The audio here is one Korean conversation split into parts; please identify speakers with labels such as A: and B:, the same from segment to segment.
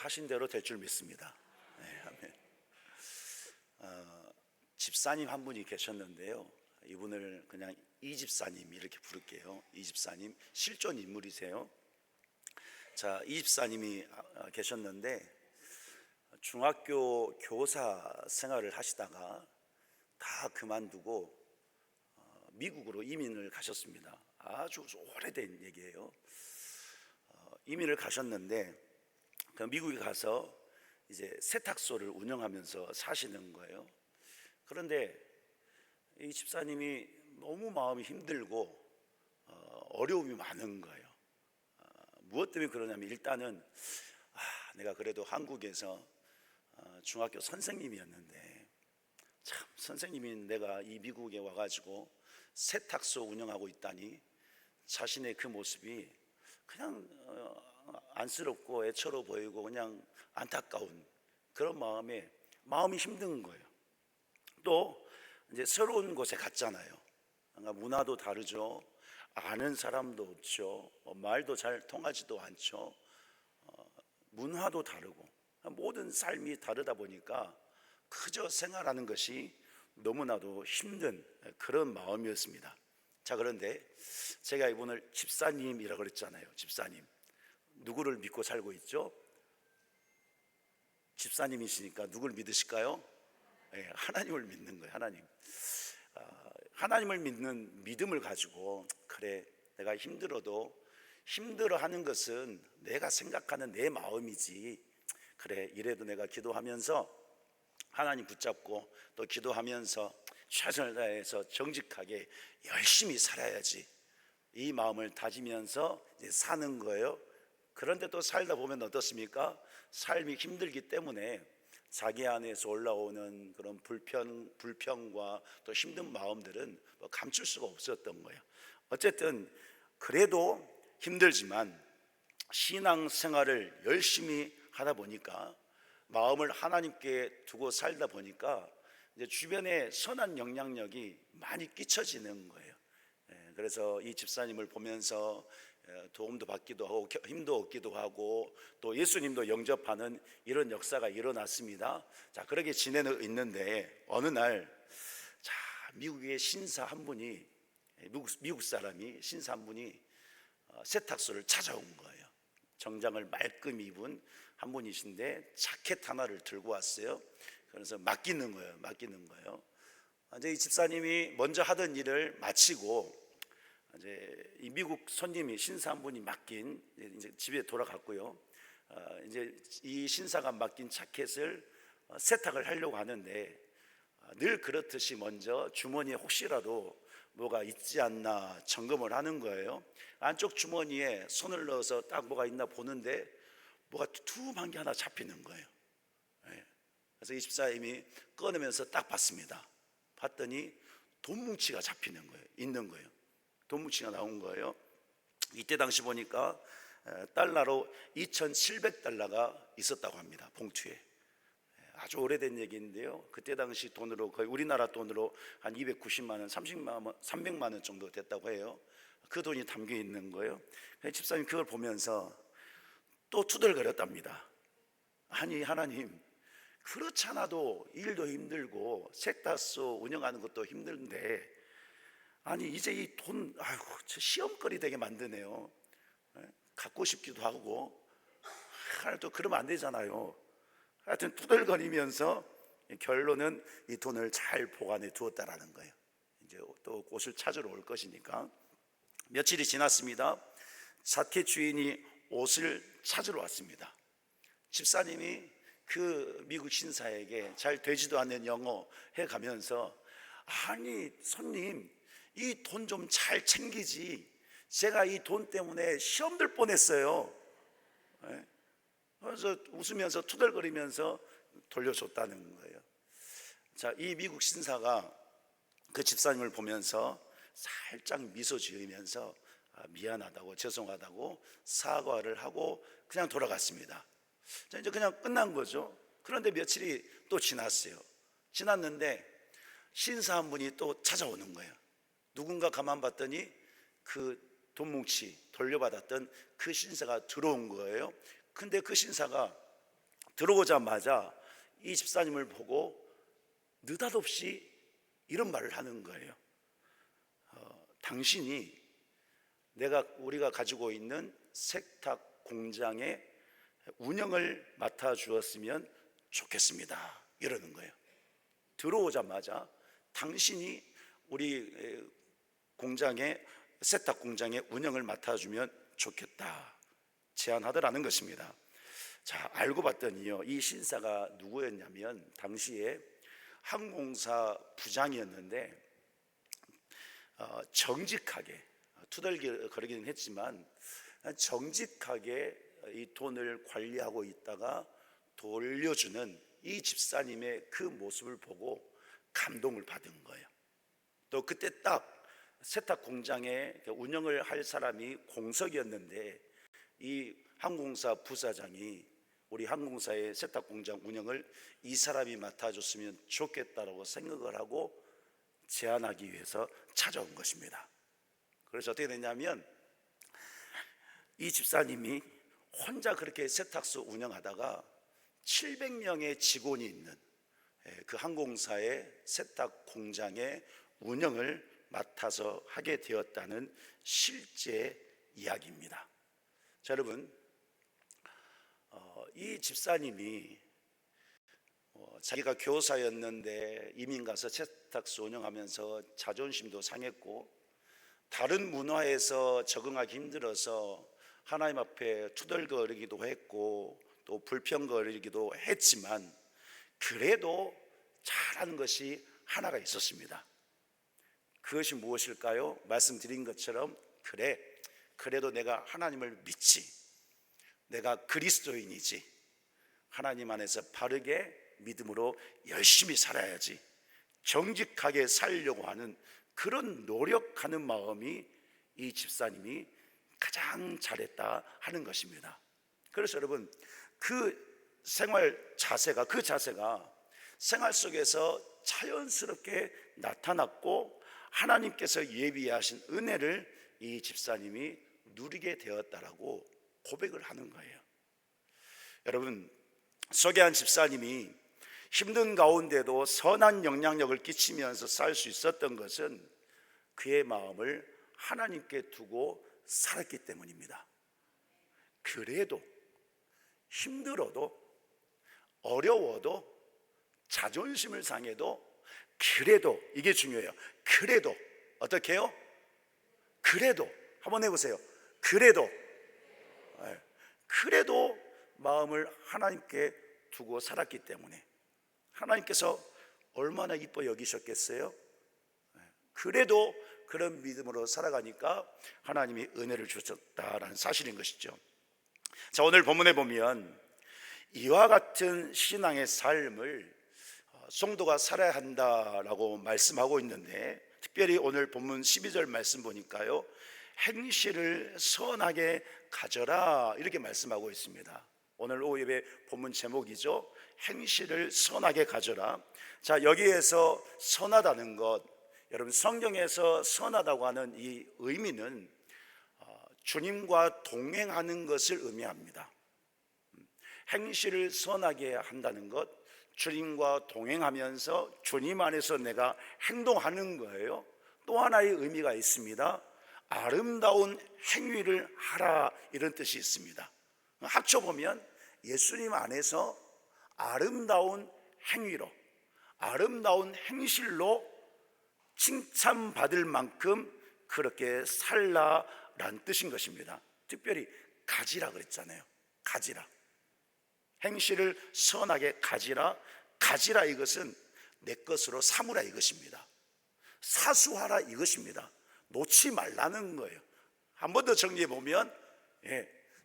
A: 하신 대로 될 줄 믿습니다. 네, 아멘. 집사님 한 분이 계셨는데요. 이분을 그냥 이 집사님 이렇게 부를게요. 이 집사님 실존 인물이세요. 자, 이 집사님이 계셨는데 중학교 교사 생활을 하시다가 다 그만두고 미국으로 이민을 가셨습니다. 아주 오래된 얘기예요. 이민을 가셨는데 그 미국에 가서 이제 세탁소를 운영하면서 사시는 거예요. 그런데 이 집사님이 너무 마음이 힘들고 어려움이 많은 거예요. 무엇 때문에 그러냐면 일단은 내가 그래도 한국에서 중학교 선생님이었는데 참 선생님인 내가 이 미국에 와가지고 세탁소 운영하고 있다니 자신의 그 모습이 그냥 안쓰럽고 애처로 보이고 그냥 안타까운 그런 마음이 힘든 거예요. 또 이제 새로운 곳에 갔잖아요. 그러니까 문화도 다르죠. 아는 사람도 없죠. 말도 잘 통하지도 않죠. 문화도 다르고 모든 삶이 다르다 보니까 그저 생활하는 것이 너무나도 힘든 그런 마음이었습니다. 자, 그런데 제가 이분을 집사님이라고 그랬잖아요. 집사님, 누구를 믿고 살고 있죠? 집사님이시니까 누구를 믿으실까요? 네, 하나님을 믿는 거예요. 하나님을 믿는 믿음을 가지고 그래, 내가 힘들어도 힘들어하는 것은 내가 생각하는 내 마음이지, 그래 이래도 내가 기도하면서 하나님 붙잡고 또 기도하면서 최선을 다해서 정직하게 열심히 살아야지, 이 마음을 다지면서 이제 사는 거예요. 그런데 또 살다 보면 어떻습니까? 삶이 힘들기 때문에 자기 안에서 올라오는 그런 불평과 또 힘든 마음들은 감출 수가 없었던 거예요. 어쨌든 그래도 힘들지만 신앙생활을 열심히 하다 보니까, 마음을 하나님께 두고 살다 보니까 이제 주변에 선한 영향력이 많이 끼쳐지는 거예요. 그래서 이 집사님을 보면서 도움도 받기도 하고 힘도 얻기도 하고 또 예수님도 영접하는 이런 역사가 일어났습니다. 자, 그렇게 지내는 있는데 어느 날 미국의 신사 한 분이, 미국 사람이 신사 한 분이 세탁소를 찾아온 거예요. 정장을 말끔히 입은 한 분이신데 자켓 하나를 들고 왔어요. 그래서 맡기는 거예요. 이제 이 집사님이 먼저 하던 일을 마치고 이제 이 미국 손님이 신사 한 분이 맡긴 이제 집에 돌아갔고요. 이제 이 신사가 맡긴 자켓을 세탁을 하려고 하는데 늘 그렇듯이 먼저 주머니에 혹시라도 뭐가 있지 않나 점검을 하는 거예요. 안쪽 주머니에 손을 넣어서 딱 뭐가 있나 보는데 뭐가 두툼한 게 하나 잡히는 거예요. 그래서 이 집사님이 꺼내면서 딱 봤습니다. 봤더니 돈 뭉치가 잡히는 거예요. 있는 거예요. 돈 뭉치가 나온 거예요. 이때 당시 보니까 달러로 2,700달러가 있었다고 합니다. 봉투에. 아주 오래된 얘기인데요. 그때 당시 돈으로 거의 우리나라 돈으로 한 290만 원, 300만 원 정도 됐다고 해요. 그 돈이 담겨 있는 거예요. 집사님 그걸 보면서 또 투덜거렸답니다. 아니 하나님, 그렇지 않아도 일도 힘들고 세탁소 운영하는 것도 힘든데 아니 이제 이 돈 시험거리 되게 만드네요. 갖고 싶기도 하고 또 그러면 안 되잖아요. 하여튼 투덜거리면서 결론은 이 돈을 잘 보관해 두었다라는 거예요. 이제 또 옷을 찾으러 올 것이니까. 며칠이 지났습니다. 자켓 주인이 옷을 찾으러 왔습니다. 집사님이 그 미국 신사에게 잘 되지도 않는 영어 해가면서 아니 손님, 이 돈 좀 잘 챙기지, 제가 이 돈 때문에 시험 들 뻔했어요. 그래서 웃으면서 투덜거리면서 돌려줬다는 거예요. 자, 이 미국 신사가 그 집사님을 보면서 살짝 미소 지으면서 미안하다고 죄송하다고 사과를 하고 그냥 돌아갔습니다. 자, 이제 그냥 끝난 거죠. 그런데 며칠이 또 지났는데 신사 한 분이 또 찾아오는 거예요. 누군가 가만 봤더니 그 돈뭉치 돌려받았던 그 신사가 들어온 거예요. 근데 그 신사가 들어오자마자 이 집사님을 보고 느닷없이 이런 말을 하는 거예요. 당신이 우리가 가지고 있는 세탁 공장의 운영을 맡아주었으면 좋겠습니다, 이러는 거예요. 들어오자마자 당신이 우리 세탁 공장의 운영을 맡아주면 좋겠다 제안하더라는 것입니다. 자, 알고 봤더니요, 이 신사가 누구였냐면 당시에 항공사 부장이었는데 정직하게 투덜거리기는 했지만 정직하게 이 돈을 관리하고 있다가 돌려주는 이 집사님의 그 모습을 보고 감동을 받은 거예요. 또 그때 딱 세탁 공장의 운영을 할 사람이 공석이었는데 이 항공사 부사장이 우리 항공사의 세탁 공장 운영을 이 사람이 맡아줬으면 좋겠다라고 생각을 하고 제안하기 위해서 찾아온 것입니다. 그래서 어떻게 됐냐면 이 집사님이 혼자 그렇게 세탁소 운영하다가 700명의 직원이 있는 그 항공사의 세탁 공장의 운영을 맡아서 하게 되었다는 실제 이야기입니다. 자, 여러분, 이 집사님이 자기가 교사였는데 이민 가서 세탁소 운영하면서 자존심도 상했고 다른 문화에서 적응하기 힘들어서 하나님 앞에 투덜거리기도 했고 또 불평거리기도 했지만 그래도 잘하는 것이 하나가 있었습니다. 그것이 무엇일까요? 말씀드린 것처럼 그래도 내가 하나님을 믿지, 내가 그리스도인이지, 하나님 안에서 바르게 믿음으로 열심히 살아야지, 정직하게 살려고 하는 그런 노력하는 마음이 이 집사님이 가장 잘했다 하는 것입니다. 그래서 여러분, 그 자세가 생활 속에서 자연스럽게 나타났고 하나님께서 예비하신 은혜를 이 집사님이 누리게 되었다라고 고백을 하는 거예요. 여러분, 소개한 집사님이 힘든 가운데도 선한 영향력을 끼치면서 살 수 있었던 것은 그의 마음을 하나님께 두고 살았기 때문입니다. 그래도 힘들어도 어려워도 자존심을 상해도 그래도, 이게 중요해요. 그래도 어떻게 해요? 그래도 한번 해보세요. 그래도 마음을 하나님께 두고 살았기 때문에 하나님께서 얼마나 이뻐 여기셨겠어요? 그래도 그런 믿음으로 살아가니까 하나님이 은혜를 주셨다라는 사실인 것이죠. 자, 오늘 본문에 보면 이와 같은 신앙의 삶을 성도가 살아야 한다라고 말씀하고 있는데, 특별히 오늘 본문 12절 말씀 보니까요, 행실을 선하게 가져라 이렇게 말씀하고 있습니다. 오늘 오후 예배 본문 제목이죠. 행실을 선하게 가져라. 자, 여기에서 선하다는 것, 여러분 성경에서 선하다고 하는 이 의미는 주님과 동행하는 것을 의미합니다. 행실을 선하게 한다는 것, 주님과 동행하면서 주님 안에서 내가 행동하는 거예요. 또 하나의 의미가 있습니다. 아름다운 행위를 하라, 이런 뜻이 있습니다. 합쳐보면 예수님 안에서 아름다운 행위로, 아름다운 행실로 칭찬받을 만큼 그렇게 살라라는 뜻인 것입니다. 특별히 가지라 그랬잖아요. 가지라, 행실을 선하게 가지라. 가지라, 이것은 내 것으로 삼으라 이것입니다. 사수하라 이것입니다. 놓지 말라는 거예요. 한 번 더 정리해 보면,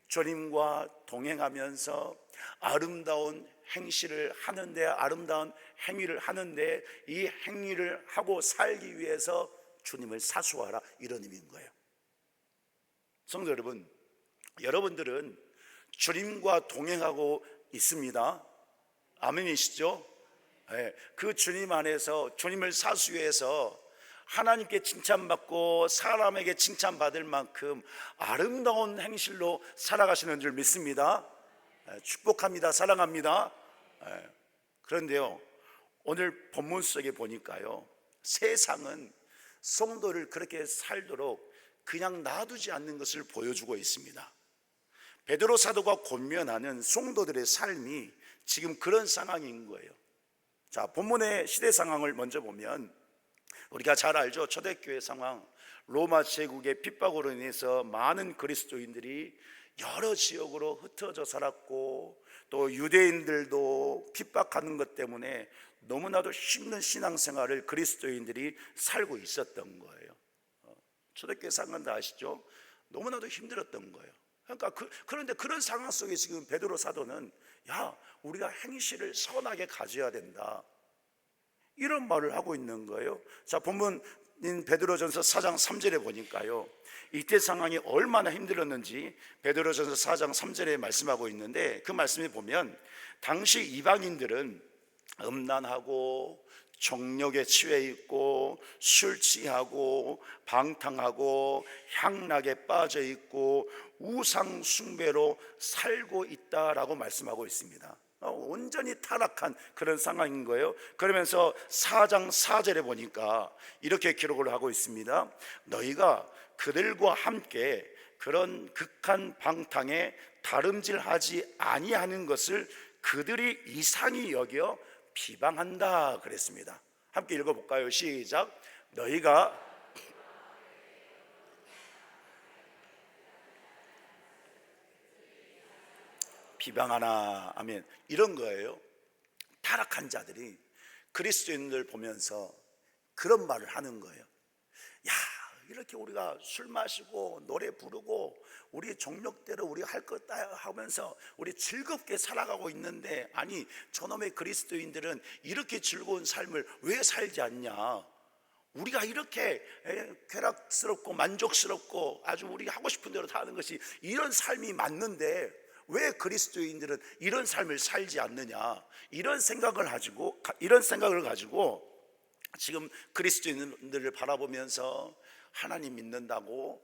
A: 주님과 동행하면서 아름다운 행실을 하는데, 아름다운 행위를 하는데, 이 행위를 하고 살기 위해서 주님을 사수하라, 이런 의미인 거예요. 성도 여러분, 여러분들은 주님과 동행하고 있습니다. 아멘이시죠? 그 주님 안에서 주님을 사수해서 하나님께 칭찬받고 사람에게 칭찬받을 만큼 아름다운 행실로 살아가시는 줄 믿습니다. 축복합니다. 사랑합니다. 그런데요, 오늘 본문 속에 보니까요, 세상은 성도를 그렇게 살도록 그냥 놔두지 않는 것을 보여주고 있습니다. 베드로 사도가 권면하는 성도들의 삶이 지금 그런 상황인 거예요. 자, 본문의 시대 상황을 먼저 보면 우리가 잘 알죠. 초대교회 상황, 로마 제국의 핍박으로 인해서 많은 그리스도인들이 여러 지역으로 흩어져 살았고, 또 유대인들도 핍박하는 것 때문에 너무나도 힘든 신앙생활을 그리스도인들이 살고 있었던 거예요. 초대교회 상황 다 아시죠? 너무나도 힘들었던 거예요. 그러니까 그런데 그런 상황 속에 지금 베드로 사도는 우리가 행실을 선하게 가져야 된다, 이런 말을 하고 있는 거예요. 자, 본문인 베드로전서 4장 3절에 보니까요, 이때 상황이 얼마나 힘들었는지 베드로전서 4장 3절에 말씀하고 있는데, 그 말씀에 보면 당시 이방인들은 음란하고 정욕에 취해 있고 술 취하고 방탕하고 향락에 빠져 있고 우상 숭배로 살고 있다라고 말씀하고 있습니다. 온전히 타락한 그런 상황인 거예요. 그러면서 4장 4절에 보니까 이렇게 기록을 하고 있습니다. 너희가 그들과 함께 그런 극한 방탕에 다름질하지 아니하는 것을 그들이 이상히 여겨 비방한다 그랬습니다. 함께 읽어볼까요? 시작. 너희가 비방하나. 아멘. 이런 거예요. 타락한 자들이 그리스도인들 보면서 그런 말을 하는 거예요. 이렇게 우리가 술 마시고 노래 부르고 우리 정욕대로 우리 할 것 다 하면서 우리 즐겁게 살아가고 있는데, 아니 저놈의 그리스도인들은 이렇게 즐거운 삶을 왜 살지 않냐, 우리가 이렇게 쾌락스럽고 만족스럽고 아주 우리가 하고 싶은 대로 다 하는 것이 이런 삶이 맞는데 왜 그리스도인들은 이런 삶을 살지 않느냐, 이런 생각을 가지고 지금 그리스도인들을 바라보면서 하나님 믿는다고,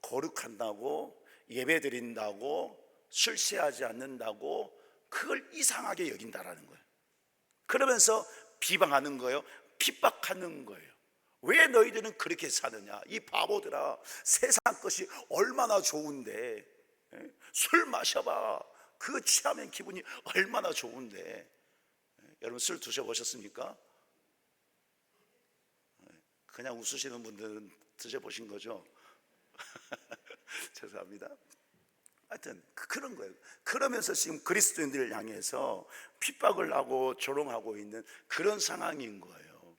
A: 거룩한다고, 예배 드린다고, 술 취하지 않는다고 그걸 이상하게 여긴다라는 거예요. 그러면서 비방하는 거예요. 핍박하는 거예요. 왜 너희들은 그렇게 사느냐, 이 바보들아, 세상 것이 얼마나 좋은데, 술 마셔봐, 그거 취하면 기분이 얼마나 좋은데. 여러분 술 드셔보셨습니까? 그냥 웃으시는 분들은 드셔보신 거죠? 죄송합니다. 하여튼 그런 거예요. 그러면서 지금 그리스도인들을 향해서 핍박을 하고 조롱하고 있는 그런 상황인 거예요.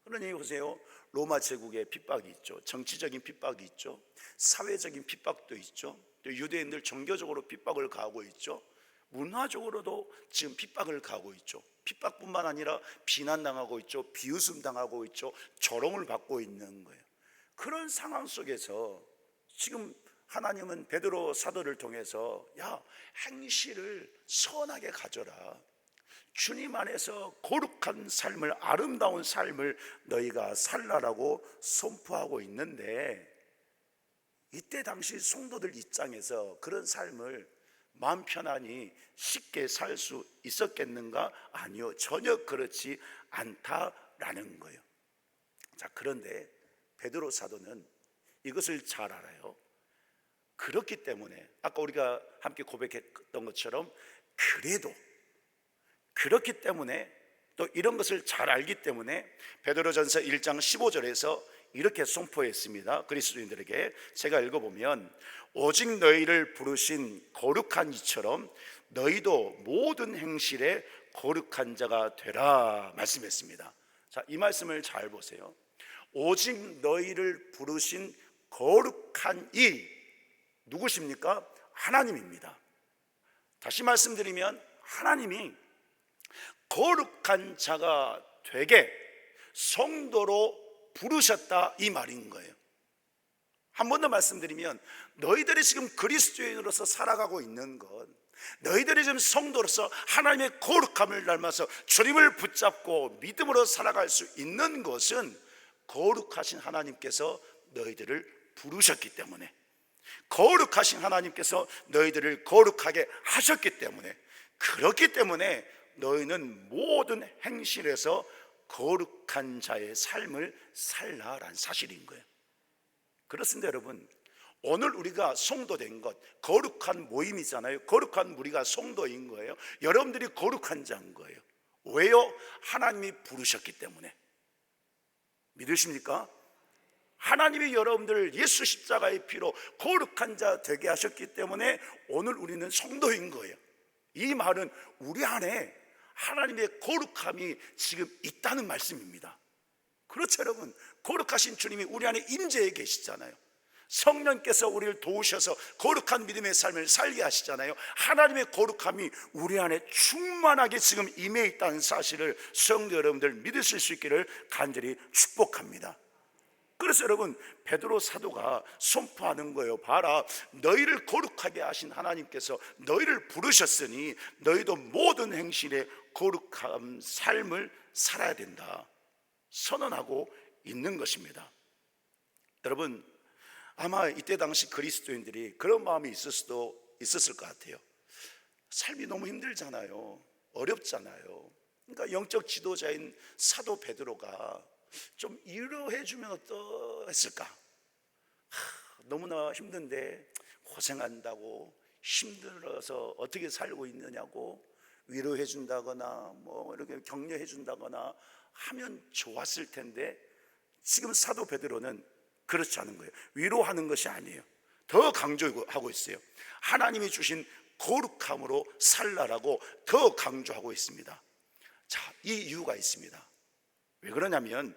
A: 그러니 보세요, 로마 제국의 핍박이 있죠. 정치적인 핍박이 있죠. 사회적인 핍박도 있죠. 또 유대인들 종교적으로 핍박을 가하고 있죠. 문화적으로도 지금 핍박을 가하고 있죠. 핍박뿐만 아니라 비난당하고 있죠. 비웃음 당하고 있죠. 조롱을 받고 있는 거예요. 그런 상황 속에서 지금 하나님은 베드로 사도를 통해서 행실을 선하게 가져라, 주님 안에서 거룩한 삶을, 아름다운 삶을 너희가 살라라고 선포하고 있는데, 이때 당시 성도들 입장에서 그런 삶을 마음 편안히 쉽게 살 수 있었겠는가? 아니요, 전혀 그렇지 않다라는 거예요. 자, 그런데 베드로 사도는 이것을 잘 알아요. 그렇기 때문에 아까 우리가 함께 고백했던 것처럼, 그렇기 때문에 또 이런 것을 잘 알기 때문에 베드로전서 1장 15절에서 이렇게 선포했습니다. 그리스도인들에게 제가 읽어보면, 오직 너희를 부르신 거룩한 이처럼 너희도 모든 행실에 거룩한 자가 되라 말씀했습니다. 자, 이 말씀을 잘 보세요. 오직 너희를 부르신 거룩한 이 누구십니까? 하나님입니다. 다시 말씀드리면 하나님이 거룩한 자가 되게 성도로 부르셨다, 이 말인 거예요. 한 번 더 말씀드리면, 너희들이 지금 그리스도인으로서 살아가고 있는 것, 너희들이 지금 성도로서 하나님의 거룩함을 닮아서 주님을 붙잡고 믿음으로 살아갈 수 있는 것은 거룩하신 하나님께서 너희들을 부르셨기 때문에, 거룩하신 하나님께서 너희들을 거룩하게 하셨기 때문에, 그렇기 때문에 너희는 모든 행실에서 거룩한 자의 삶을 살라라는 사실인 거예요. 그렇습니다. 여러분, 오늘 우리가 성도된 것, 거룩한 모임이잖아요. 거룩한 우리가 성도인 거예요. 여러분들이 거룩한 자인 거예요. 왜요? 하나님이 부르셨기 때문에. 믿으십니까? 하나님이 여러분들을 예수 십자가의 피로 거룩한 자 되게 하셨기 때문에 오늘 우리는 성도인 거예요. 이 말은 우리 안에 하나님의 거룩함이 지금 있다는 말씀입니다. 그렇죠, 여러분. 거룩하신 주님이 우리 안에 임재해 계시잖아요. 성령께서 우리를 도우셔서 거룩한 믿음의 삶을 살게 하시잖아요. 하나님의 거룩함이 우리 안에 충만하게 지금 임해 있다는 사실을 성도 여러분들 믿으실 수 있기를 간절히 축복합니다. 그래서 여러분, 베드로 사도가 선포하는 거예요. 봐라, 너희를 거룩하게 하신 하나님께서 너희를 부르셨으니 너희도 모든 행실에 거룩한 삶을 살아야 된다, 선언하고 있는 것입니다. 여러분, 아마 이때 당시 그리스도인들이 그런 마음이 있었을 것 같아요. 삶이 너무 힘들잖아요. 어렵잖아요. 그러니까 영적 지도자인 사도 베드로가 좀 위로해 주면 어떠했을까? 너무나 힘든데 고생한다고, 힘들어서 어떻게 살고 있느냐고 위로해 준다거나 뭐 이렇게 격려해 준다거나 하면 좋았을 텐데, 지금 사도 베드로는 그렇지 않은 거예요. 위로하는 것이 아니에요. 더 강조하고 있어요. 하나님이 주신 거룩함으로 살라라고 더 강조하고 있습니다. 자, 이 이유가 있습니다. 왜 그러냐면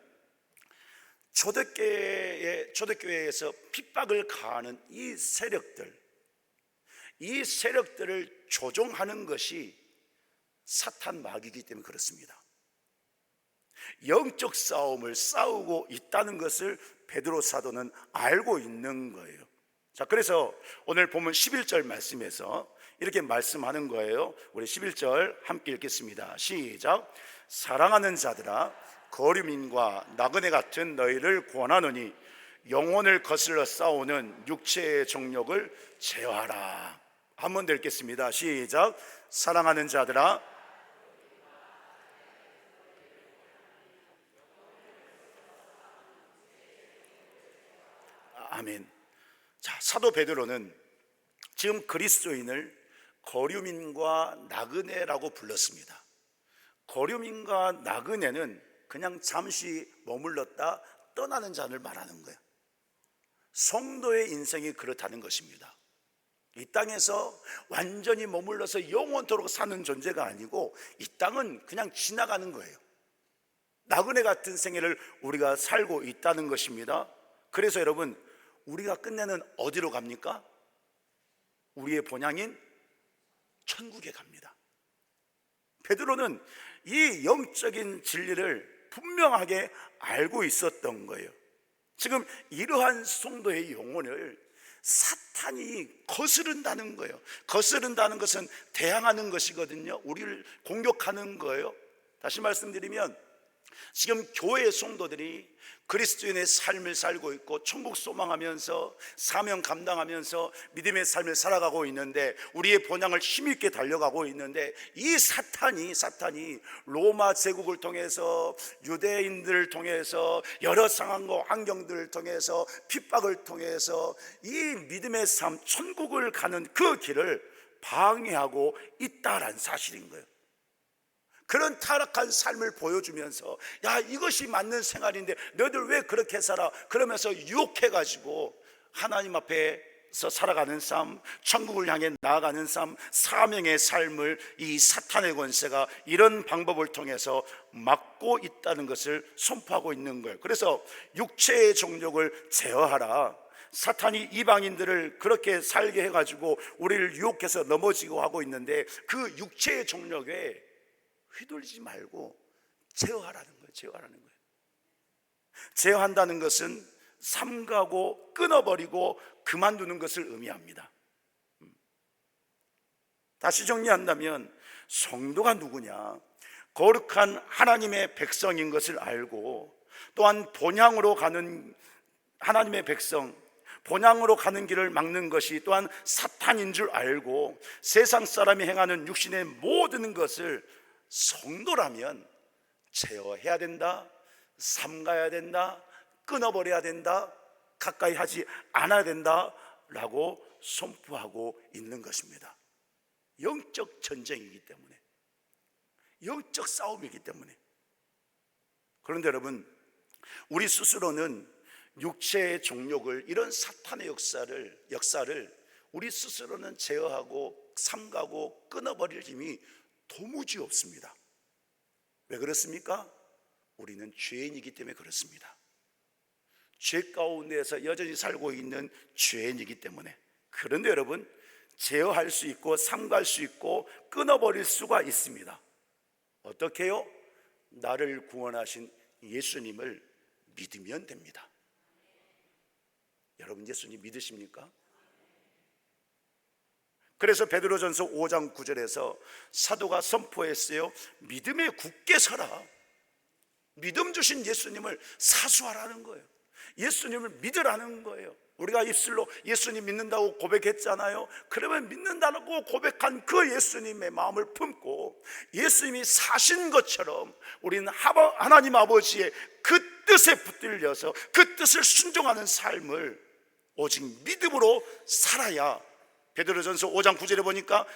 A: 초대교회에서 핍박을 가하는 이 세력들을 조종하는 것이 사탄 마귀이기 때문에 그렇습니다. 영적 싸움을 싸우고 있다는 것을 베드로 사도는 알고 있는 거예요. 자, 그래서 오늘 보면 11절 말씀에서 이렇게 말씀하는 거예요. 우리 11절 함께 읽겠습니다. 시작. 사랑하는 자들아, 거류민과 나그네 같은 너희를 권하노니 영혼을 거슬러 싸우는 육체의 정욕을 제어하라. 한 번 더 읽겠습니다. 시작. 사랑하는 자들아, 아멘. 자, 사도 베드로는 지금 그리스도인을 거류민과 나그네라고 불렀습니다. 거류민과 나그네는 그냥 잠시 머물렀다 떠나는 자를 말하는 거예요. 성도의 인생이 그렇다는 것입니다. 이 땅에서 완전히 머물러서 영원토록 사는 존재가 아니고 이 땅은 그냥 지나가는 거예요. 나그네 같은 생애를 우리가 살고 있다는 것입니다. 그래서 여러분, 우리가 끝내는 어디로 갑니까? 우리의 본향인 천국에 갑니다. 베드로는 이 영적인 진리를 분명하게 알고 있었던 거예요. 지금 이러한 성도의 영혼을 사탄이 거스른다는 거예요. 거스른다는 것은 대항하는 것이거든요. 우리를 공격하는 거예요. 다시 말씀드리면 지금 교회의 성도들이 그리스도인의 삶을 살고 있고 천국 소망하면서 사명 감당하면서 믿음의 삶을 살아가고 있는데, 우리의 본향을 힘있게 달려가고 있는데, 이 사탄이 로마 제국을 통해서, 유대인들을 통해서, 여러 상황과 환경들을 통해서, 핍박을 통해서 이 믿음의 삶, 천국을 가는 그 길을 방해하고 있다라는 사실인 거예요. 그런 타락한 삶을 보여주면서, 야, 이것이 맞는 생활인데 너희들 왜 그렇게 살아? 그러면서 유혹해가지고 하나님 앞에서 살아가는 삶, 천국을 향해 나아가는 삶, 사명의 삶을 이 사탄의 권세가 이런 방법을 통해서 막고 있다는 것을 선포하고 있는 거예요. 그래서 육체의 정욕을 제어하라. 사탄이 이방인들을 그렇게 살게 해가지고 우리를 유혹해서 넘어지고 하고 있는데, 그 육체의 정욕에 휘둘리지 말고 제어하라는 거예요. 제어한다는 것은 삼가고 끊어버리고 그만두는 것을 의미합니다. 다시 정리한다면 성도가 누구냐? 거룩한 하나님의 백성인 것을 알고, 또한 본향으로 가는 하나님의 백성, 본향으로 가는 길을 막는 것이 또한 사탄인 줄 알고 세상 사람이 행하는 육신의 모든 것을 성도라면 제어해야 된다, 삼가야 된다, 끊어버려야 된다, 가까이 하지 않아야 된다라고 선포하고 있는 것입니다. 영적 전쟁이기 때문에, 영적 싸움이기 때문에. 그런데 여러분, 우리 스스로는 육체의 정욕을, 이런 사탄의 역사를 우리 스스로는 제어하고 삼가고 끊어버릴 힘이 도무지 없습니다. 왜 그렇습니까? 우리는 죄인이기 때문에 그렇습니다. 죄 가운데에서 여전히 살고 있는 죄인이기 때문에. 그런데 여러분, 제어할 수 있고 삼갈 수 있고 끊어버릴 수가 있습니다. 어떻게요? 나를 구원하신 예수님을 믿으면 됩니다. 여러분, 예수님 믿으십니까? 그래서 베드로전서 5장 9절에서 사도가 선포했어요. 믿음에 굳게 서라. 믿음 주신 예수님을 사수하라는 거예요. 예수님을 믿으라는 거예요. 우리가 입술로 예수님 믿는다고 고백했잖아요. 그러면 믿는다고 고백한 그 예수님의 마음을 품고 예수님이 사신 것처럼 우리는 하나님 아버지의 그 뜻에 붙들려서 그 뜻을 순종하는 삶을 오직 믿음으로 살아야, 베드로전서 5장 9절에 보니까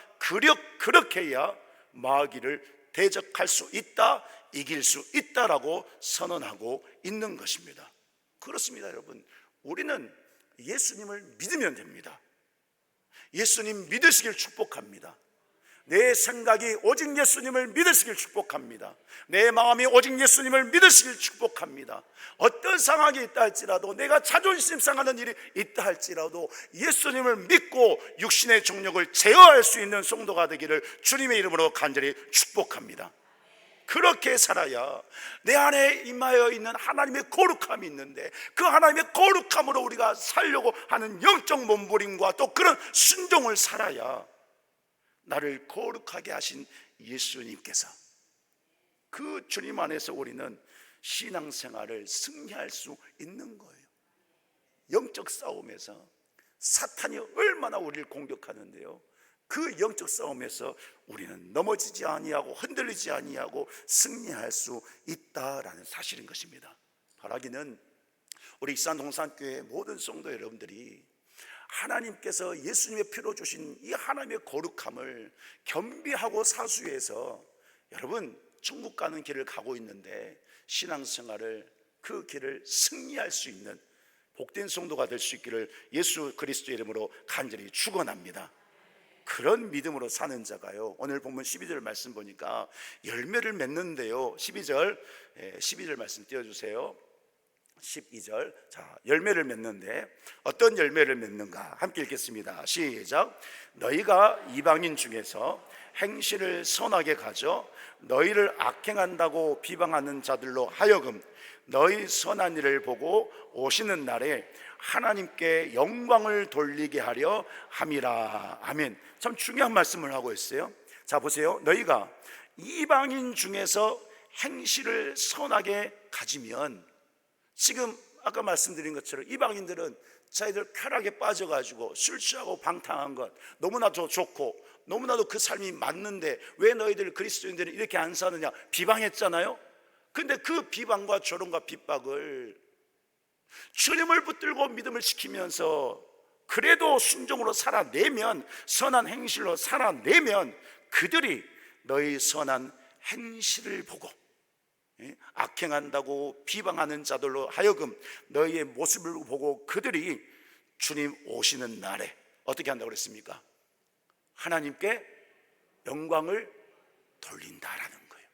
A: 그렇게 해야 마귀를 대적할 수 있다, 이길 수 있다라고 선언하고 있는 것입니다. 그렇습니다. 여러분, 우리는 예수님을 믿으면 됩니다. 예수님 믿으시길 축복합니다. 내 생각이 오직 예수님을 믿으시길 축복합니다. 내 마음이 오직 예수님을 믿으시길 축복합니다. 어떤 상황이 있다 할지라도, 내가 자존심 상하는 일이 있다 할지라도 예수님을 믿고 육신의 정욕을 제어할 수 있는 성도가 되기를 주님의 이름으로 간절히 축복합니다. 그렇게 살아야 내 안에 임하여 있는 하나님의 거룩함이 있는데, 그 하나님의 거룩함으로 우리가 살려고 하는 영적 몸부림과 또 그런 순종을 살아야 나를 거룩하게 하신 예수님께서, 그 주님 안에서 우리는 신앙생활을 승리할 수 있는 거예요. 영적 싸움에서 사탄이 얼마나 우리를 공격하는데요, 그 영적 싸움에서 우리는 넘어지지 아니하고 흔들리지 아니하고 승리할 수 있다라는 사실인 것입니다. 바라기는 우리 익산 동산교회 모든 성도 여러분들이 하나님께서 예수님의 피로 주신 이 하나님의 거룩함을 겸비하고 사수해서, 여러분 천국 가는 길을 가고 있는데 신앙생활을, 그 길을 승리할 수 있는 복된 성도가 될 수 있기를 예수 그리스도의 이름으로 간절히 축원합니다. 그런 믿음으로 사는 자가요, 오늘 본문 12절 말씀 보니까 열매를 맺는데요. 12절 말씀 띄워주세요. 12절. 자, 열매를 맺는데 어떤 열매를 맺는가 함께 읽겠습니다. 시작. 너희가 이방인 중에서 행실을 선하게 가져 너희를 악행한다고 비방하는 자들로 하여금 너희 선한 일을 보고 오시는 날에 하나님께 영광을 돌리게 하려 함이라. 아멘. 참 중요한 말씀을 하고 있어요. 자, 보세요. 너희가 이방인 중에서 행실을 선하게 가지면, 지금 아까 말씀드린 것처럼 이방인들은 자기들 쾌락에 빠져가지고 술 취하고 방탕한 것 너무나도 좋고 너무나도 그 삶이 맞는데 왜 너희들 그리스도인들은 이렇게 안 사느냐 비방했잖아요. 근데 그 비방과 조롱과 핍박을 주님을 붙들고 믿음을 지키면서 그래도 순종으로 살아내면, 선한 행실로 살아내면 그들이 너희 선한 행실을 보고 악행한다고 비방하는 자들로 하여금 너희의 모습을 보고 그들이 주님 오시는 날에 어떻게 한다고 그랬습니까? 하나님께 영광을 돌린다라는 거예요.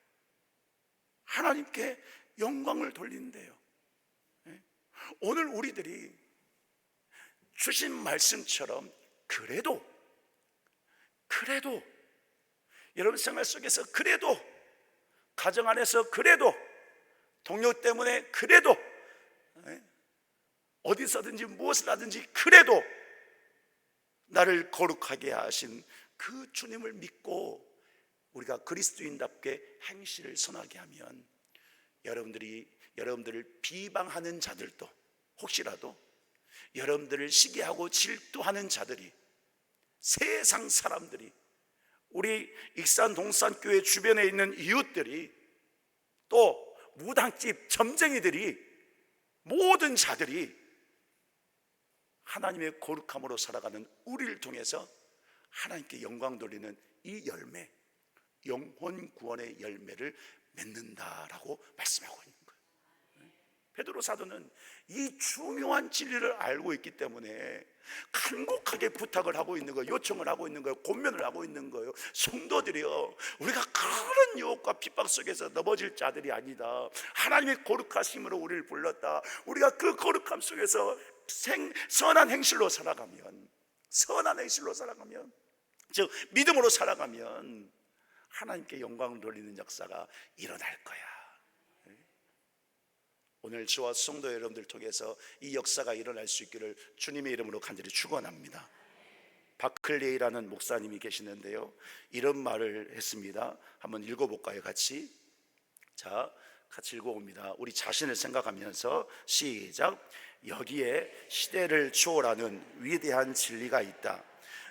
A: 하나님께 영광을 돌린대요. 오늘 우리들이 주신 말씀처럼 그래도 여러분 생활 속에서 그래도, 가정 안에서 그래도, 동료 때문에 그래도, 어디서든지 무엇을 하든지 그래도 나를 거룩하게 하신 그 주님을 믿고 우리가 그리스도인답게 행실을 선하게 하면, 여러분들을 비방하는 자들도 혹시라도 여러분들을 시기하고 질투하는 자들이, 세상 사람들이, 우리 익산 동산교회 주변에 있는 이웃들이, 또 무당집 점쟁이들이, 모든 자들이 하나님의 거룩함으로 살아가는 우리를 통해서 하나님께 영광 돌리는 이 열매, 영혼 구원의 열매를 맺는다라고 말씀하고 있는 거예요. 베드로 사도는 이 중요한 진리를 알고 있기 때문에 간곡하게 부탁을 하고 있는 거예요. 요청을 하고 있는 거예요. 권면을 하고 있는 거예요. 성도들이여, 우리가 그런 유혹과 핍박 속에서 넘어질 자들이 아니다. 하나님의 거룩하심으로 우리를 불렀다. 우리가 그 거룩함 속에서 선한 행실로 살아가면, 즉 믿음으로 살아가면 하나님께 영광을 돌리는 역사가 일어날 거야. 오늘 저와 성도 여러분들 통해서 이 역사가 일어날 수 있기를 주님의 이름으로 간절히 축원합니다. 바클레이라는 목사님이 계시는데요, 이런 말을 했습니다. 한번 읽어볼까요? 같이 읽어봅니다. 우리 자신을 생각하면서 시작. 여기에 시대를 초월하는 위대한 진리가 있다.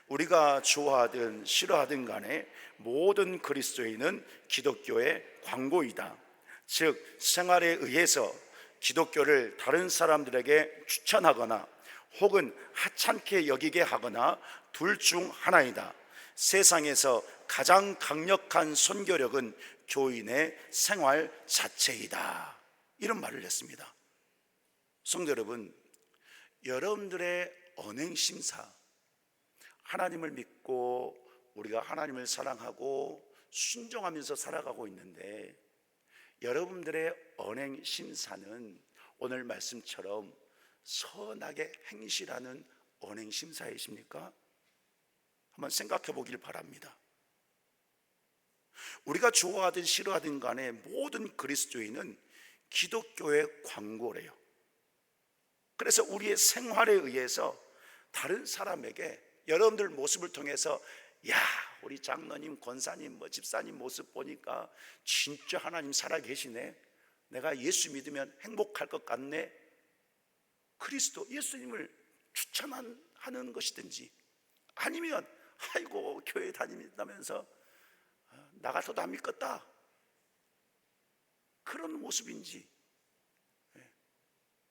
A: 우리가 좋아하든 싫어하든 간에 모든 그리스도인은 기독교의 광고이다. 즉 생활에 의해서 기독교를 다른 사람들에게 추천하거나 혹은 하찮게 여기게 하거나 둘 중 하나이다. 세상에서 가장 강력한 선교력은 교인의 생활 자체이다. 이런 말을 했습니다. 성도 여러분, 여러분들의 언행심사, 하나님을 믿고 우리가 하나님을 사랑하고 순종하면서 살아가고 있는데, 여러분들의 언행심사는 오늘 말씀처럼 선하게 행실하는 언행심사이십니까? 한번 생각해 보길 바랍니다. 우리가 좋아하든 싫어하든 간에 모든 그리스도인은 기독교의 광고래요. 그래서 우리의 생활에 의해서 다른 사람에게 여러분들 모습을 통해서, 야, 우리 장로님, 권사님, 집사님 모습 보니까 진짜 하나님 살아계시네, 내가 예수 믿으면 행복할 것 같네, 그리스도 예수님을 추천하는 것이든지, 아니면 아이고 교회 다닌다면서 나 같아도 안 믿겠다, 그런 모습인지,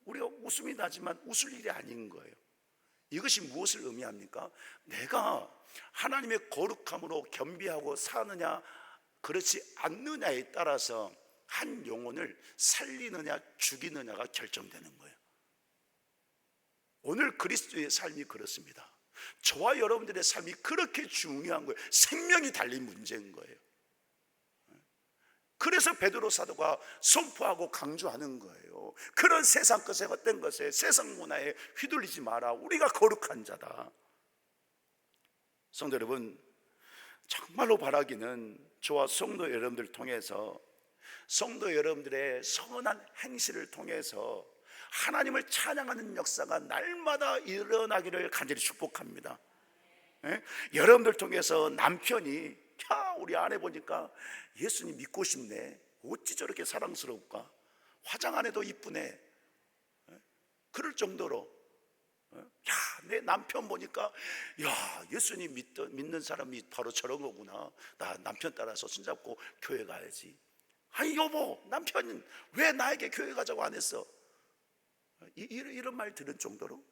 A: 우리가 웃음이 나지만 웃을 일이 아닌 거예요. 이것이 무엇을 의미합니까? 내가 하나님의 거룩함으로 겸비하고 사느냐 그렇지 않느냐에 따라서 한 영혼을 살리느냐 죽이느냐가 결정되는 거예요. 오늘 그리스도의 삶이 그렇습니다. 저와 여러분들의 삶이 그렇게 중요한 거예요. 생명이 달린 문제인 거예요. 그래서 베드로 사도가 선포하고 강조하는 거예요. 그런 세상 것에, 헛된 것에, 세상 문화에 휘둘리지 마라. 우리가 거룩한 자다. 성도 여러분, 정말로 바라기는 저와 성도 여러분들 통해서, 성도 여러분들의 선한 행실을 통해서 하나님을 찬양하는 역사가 날마다 일어나기를 간절히 축복합니다. 여러분들 통해서 남편이, 야, 우리 아내 보니까 예수님 믿고 싶네, 어찌 저렇게 사랑스러울까, 화장 안 해도 이쁘네, 그럴 정도로, 야, 내 남편 보니까, 야, 예수님 믿는 사람이 바로 저런 거구나, 나 남편 따라서 손잡고 교회 가야지. 아니 여보, 남편은 왜 나에게 교회 가자고 안 했어? 이런 말 들은 정도로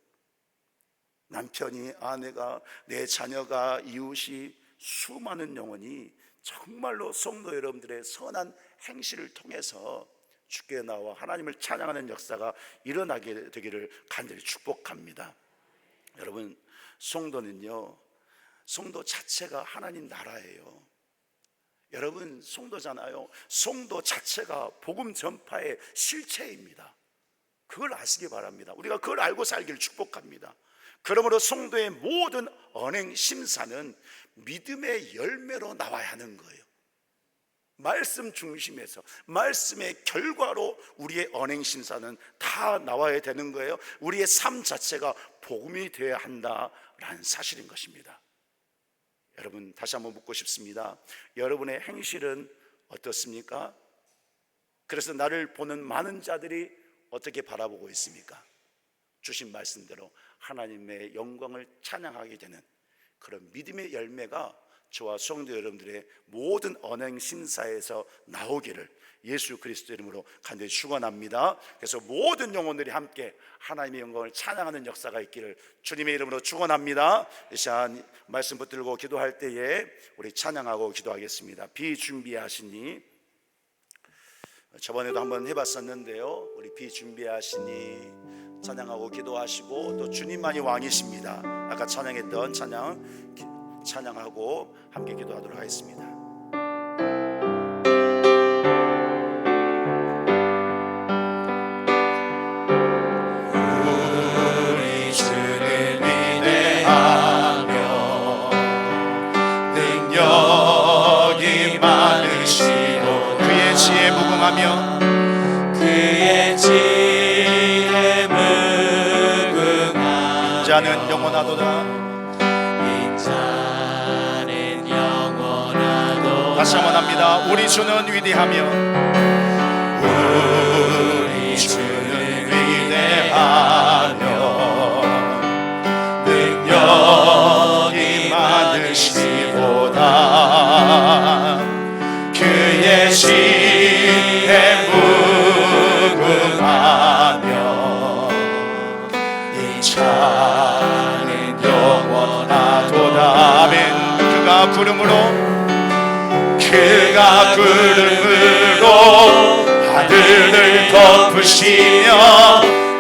A: 남편이, 아내가, 내 자녀가, 이웃이, 수많은 영혼이 정말로 성도 여러분들의 선한 행실을 통해서 주께 나와 하나님을 찬양하는 역사가 일어나게 되기를 간절히 축복합니다. 여러분, 성도는요, 성도 자체가 하나님 나라예요. 여러분 성도잖아요. 성도 자체가 복음 전파의 실체입니다. 그걸 아시기 바랍니다. 우리가 그걸 알고 살기를 축복합니다. 그러므로 성도의 모든 언행 심사는 믿음의 열매로 나와야 하는 거예요. 말씀 중심에서, 말씀의 결과로 우리의 언행 심사는 다 나와야 되는 거예요. 우리의 삶 자체가 복음이 되어야 한다라는 사실인 것입니다. 여러분, 다시 한번 묻고 싶습니다. 여러분의 행실은 어떻습니까? 그래서 나를 보는 많은 자들이 어떻게 바라보고 있습니까? 주신 말씀대로 하나님의 영광을 찬양하게 되는 그런 믿음의 열매가 저와 성도 여러분들의 모든 언행 신사에서 나오기를 예수 그리스도 이름으로 간절히 축원합니다. 그래서 모든 영혼들이 함께 하나님의 영광을 찬양하는 역사가 있기를 주님의 이름으로 축원합니다. 이 시간 말씀 붙들고 기도할 때에 우리 찬양하고 기도하겠습니다. 비준비하시니, 저번에도 한번 해봤었는데요, 우리 비준비하시니 찬양하고 기도하시고, 또 주님만이 왕이십니다. 아까 찬양했던 찬양하고 함께 기도하도록 하겠습니다.
B: 우리 주는 위대하며 능력이 많으시고
A: 그의 지혜에 무궁하며
B: 그의 지혜에 무궁하며
A: 인자는 영원하도다. 다시 한번 합니다. 우리 주는 위대하며
B: 우리 주는 위대하며 능력이 많으시도다. 그의 지혜에 무궁하며 인자는 영원하도다.
A: 아멘. 그가 구름으로
B: 하늘을 덮으시며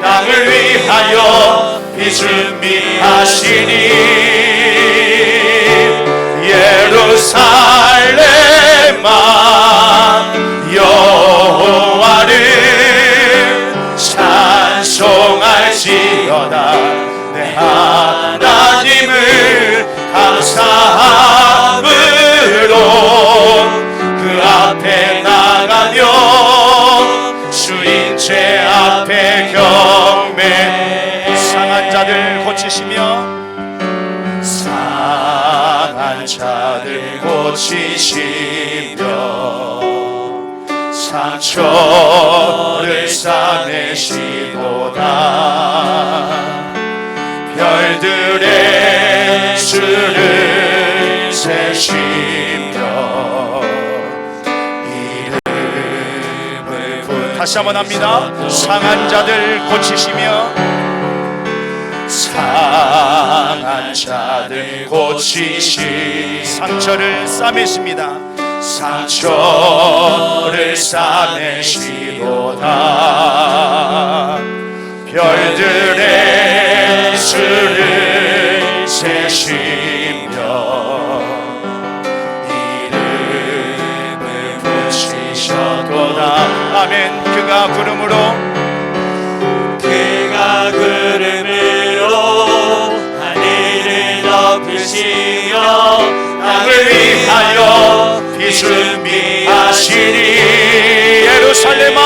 B: 땅을 위하여 비준비하시니 예루살렘아 여호와를 찬송할지어다. 내 하나님을 감사함으로 그 앞에 나가며 주인 제 앞에 경배.
A: 상한 자들 고치시며
B: 상한 자들 고치시며 상처를 싸매시도다. 별들의 수를 세시며 이름을
A: 다시 한번 합니다. 상한 자들 고치시며
B: 상한 자들 고치시
A: 상처를 싸매십니다.
B: 상처를 싸매시도다. 별들의 수를 세시며 이름을 붙이셔도다.
A: 아멘. 그가 구름으로
B: 하늘을 덮으시며 땅을 위하여 비준비하시니 예루살렘아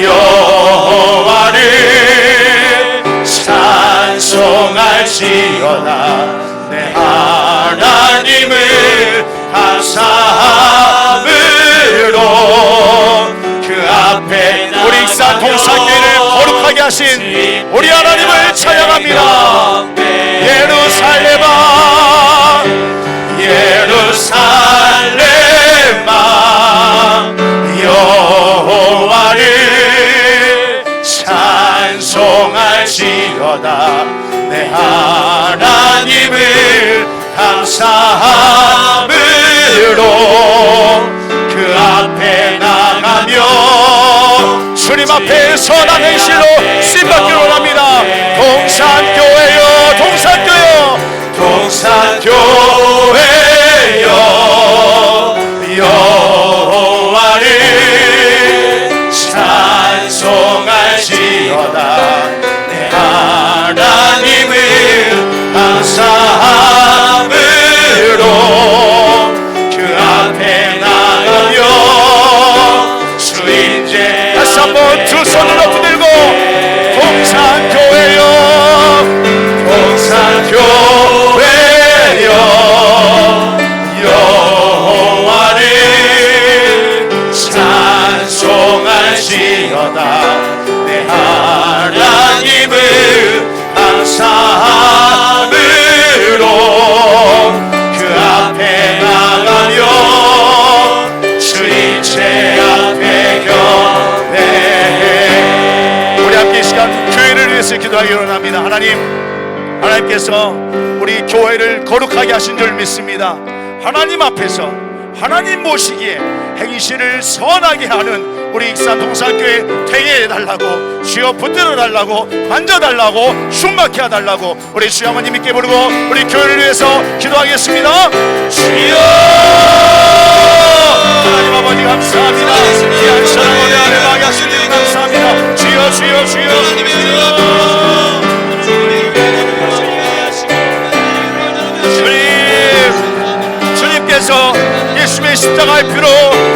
B: 여호와를 찬송할지어다. 내 하나님을 감사함으로 그 앞에
A: 우리 익산 동산교회를 거룩하게 하신 우리 하나님을 찬양합니다. 예루살렘아
B: 여호와를 찬송할지어다. 내 하나님을 감사함으로 그 앞에 나가며
A: 주님 앞에 선한 행실로 쓰임받기를 원합니다. 동산교회요, 동산교회요,
B: 동산교회여 여호와를 찬송할지어다. 내 하나님을 감사함으로 그 앞에 나가며 주인제
A: 다시 한번 두 손을 높이 들고 동산교회요,
B: 동산교회여 기도하기 원합니다. 하나님께서 우리 교회를 거룩하게 하신 줄 믿습니다. 하나님 앞에서 하나님 모시기에 행실을 선하게 하는 우리 익산 동산교회 되게 해달라고, 주여 붙들어 달라고, 만져달라고, 충만케 해달라고 우리 주여 어머님께 부르고 우리 교회를 위해서 기도하겠습니다. 주여 하나님 아버지 감사합니다. 귀한 사랑을 내 안에 막이 하신 주 감사합니다. 주여 주여 주여 주님께서 예수의 십자가의 피로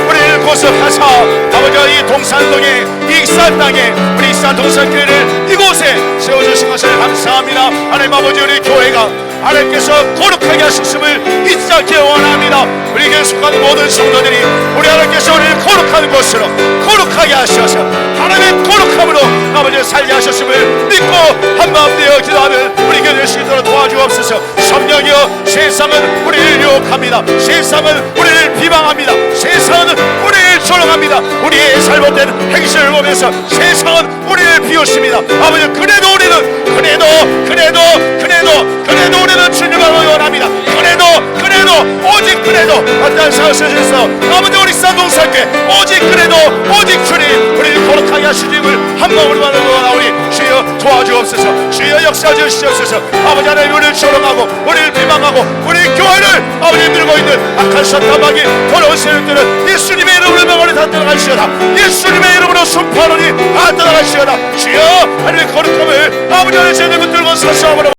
B: 우리를 구속하사 아버지와 이 동산동에 이 익산 땅에 우리 익산 동산교회를 이곳에 세워주신 것을 감사합니다. 하나님 아버지 우리 교회가 하나님께서 거룩하게 하셨음을 잊지 않게 원합니다. 우리 교회 속한 모든 성도들이 우리 하나님께서 우리를 거룩한 곳으로 거룩하게 하셔서 하나님의 거룩함으로 아버지를 살게 하셨음을 믿고 한마음 되어 기도하는 우리 교회 될 수 있도록 도와주옵소서. 성령이여 세상은 우리를 유혹합니다. 세상은 우리를 비방합니다. 세상은 우리를 조롱합니다. 우리의 잘못된 행실을 보면서 세상은 우리를 비웃습니다. 아버지 그래도 우리는 그래도 우리는 주님을 원합니다. 그래도 오직 그래도 어떤 사실에서 아버지 우리 산동산교회 오직 주님 우리를 거룩하게 하신 주님을 한 마음으로 원하오니 주여 도와주옵소서. 주여 역사 주시옵소서. 아버지 하나님 우리를 조롱하고 우리를 비방하고 우리 교회를 아버지 밀고 있는 악한 사탄마귀 더러운 세력들은 예수님의 이름으로 명하니 다 떠나가시오다. 예수님의 이름으로 순포하노니 다 떠나가시오다. 주여 하나님의 거룩함을 아버지 하나님 제대로 붙들고 사시하므로